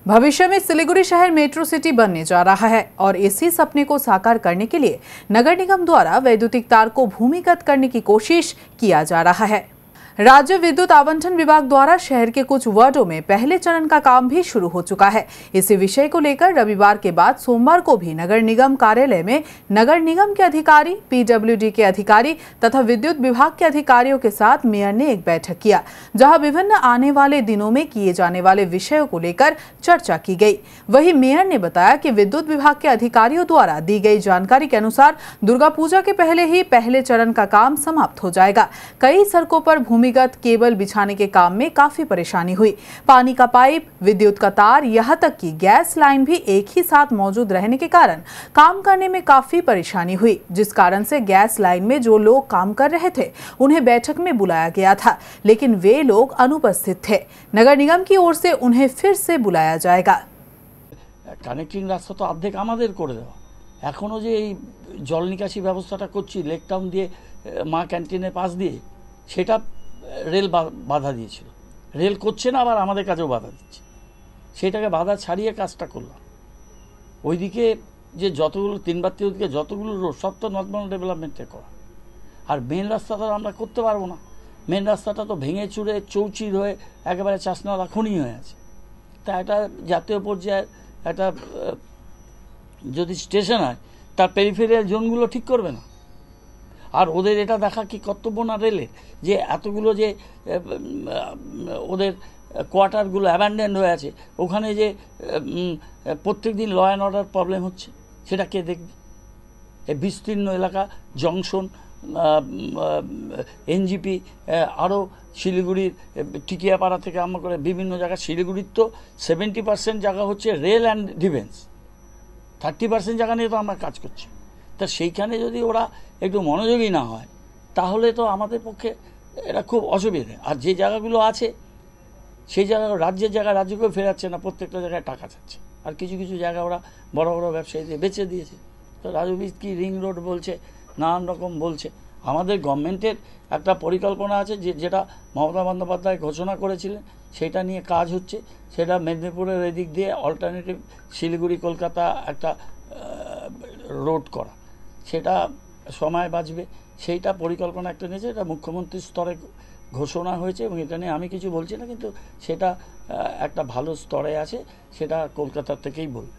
भविष्य में सिलीगुड़ी शहर मेट्रो सिटी बनने जा रहा है और इसी सपने को साकार करने के लिए नगर निगम द्वारा वैद्युतिक तार को भूमिगत करने की कोशिश किया जा रहा है। राज्य विद्युत आवंटन विभाग द्वारा शहर के कुछ वार्डों में पहले चरण का काम भी शुरू हो चुका है। इसी विषय को लेकर रविवार के बाद सोमवार को भी नगर निगम कार्यालय में नगर निगम के अधिकारी, पीडब्ल्यूडी के अधिकारी तथा विद्युत विभाग के अधिकारियों के साथ मेयर ने एक बैठक किया, जहां विभिन्न आने वाले दिनों में किए जाने वाले विषयों को लेकर चर्चा की गई। वहीं मेयर ने बताया कि विद्युत विभाग के अधिकारियों द्वारा दी गई जानकारी के अनुसार दुर्गा पूजा के पहले ही पहले चरण का काम समाप्त हो जाएगा। कई सड़कों पर भूमिगत केबल बिछाने के काम में काफी परेशानी हुई। पानी का पाइप, विद्युत का तार, यहाँ तक कि गैस लाइन भी एक ही साथ मौजूद रहने के कारण काम करने में काफी परेशानी हुई, जिस कारण से गैस लाइन में जो लोग काम कर रहे थे उन्हें बैठक में बुलाया गया था, लेकिन वे लोग अनुपस्थित थे। नगर निगम की ओर से उन्हें फिर से बुलाया जाएगा। কানেক্টিং রাস্তা তো অর্ধেক আমাদের করে দেওয়া, এখনো যে এই জল নিকাশি ব্যবস্থাটা করছি লেক টাউন দিয়ে মা ক্যান্টিনের পাশ দিয়ে, সেটা রেল বাধা দিয়েছিল। রেল করছে না, আবার আমাদের কাছেও বাধা দিচ্ছে। সেটাকে বাধা ছাড়িয়ে কাজটা করলাম। ওইদিকে যে যতগুলো 3/3 ওদিকে যতগুলো রোড সব তো নর্মাল ডেভেলপমেন্টে করা, আর মেন রাস্তাটা আমরা করতে পারবো না। মেন রাস্তাটা তো ভেঙে চুরে চৌচির হয়ে একেবারে চাষনালা খনি হয়ে আছে। তা একটা জাতীয় পর্যায়ে একটা যদি স্টেশন হয় তার পেরিফেরিয়াল জোনগুলো ঠিক করবে না, আর ওদের এটা দেখা কি কর্তব্য না রেলের, যে এতগুলো যে ওদের কোয়ার্টারগুলো অ্যাবান্ডেন্ড হয়ে আছে, ওখানে যে প্রত্যেক দিন ল অ্যান্ড অর্ডার প্রবলেম হচ্ছে, সেটা কে দেখবে? এই বিস্তীর্ণ এলাকা, জংশন, এনজিপি, আরও শিলিগুড়ির টিকিয়াপাড়া থেকে আরম্ভ করে বিভিন্ন জায়গা, শিলিগুড়ির তো 70% জায়গা হচ্ছে রেল অ্যান্ড ডিফেন্স, 30% জায়গা নিয়ে তো আমরা কাজ করছি। তা সেইখানে যদি ওরা একটু মনোযোগী না হয় তাহলে তো আমাদের পক্ষে এটা খুব অসুবিধে। আর যে জায়গাগুলো আছে সেই জায়গা রাজ্যের জায়গা রাজ্যকেও ফেরাচ্ছে না, প্রত্যেকটা জায়গায় টাকা চাচ্ছে। আর কিছু কিছু জায়গা ওরা বড় বড় ব্যবসায়ীদের বেচে দিয়েছে। তো রাজুবিজ কি রিং রোড বলছে, নানান রকম বলছে। আমাদের গভর্নমেন্টের একটা পরিকল্পনা আছে যেটা মমতা বন্দ্যোপাধ্যায় ঘোষণা করেছিলেন, সেটা নিয়ে কাজ হচ্ছে। সেটা মেদিনীপুরের এদিক দিয়ে অল্টারনেটিভ শিলিগুড়ি কলকাতা একটা রোড করা, সেটা সময় বাঁচবে। সেইটা পরিকল্পনা একটা নিয়েছে, এটা মুখ্যমন্ত্রীর স্তরে ঘোষণা হয়েছে এবং এটা নিয়ে আমি কিছু বলছি না, কিন্তু সেটা একটা ভালো স্তরে আছে, সেটা কলকাতা থেকেই বলবে।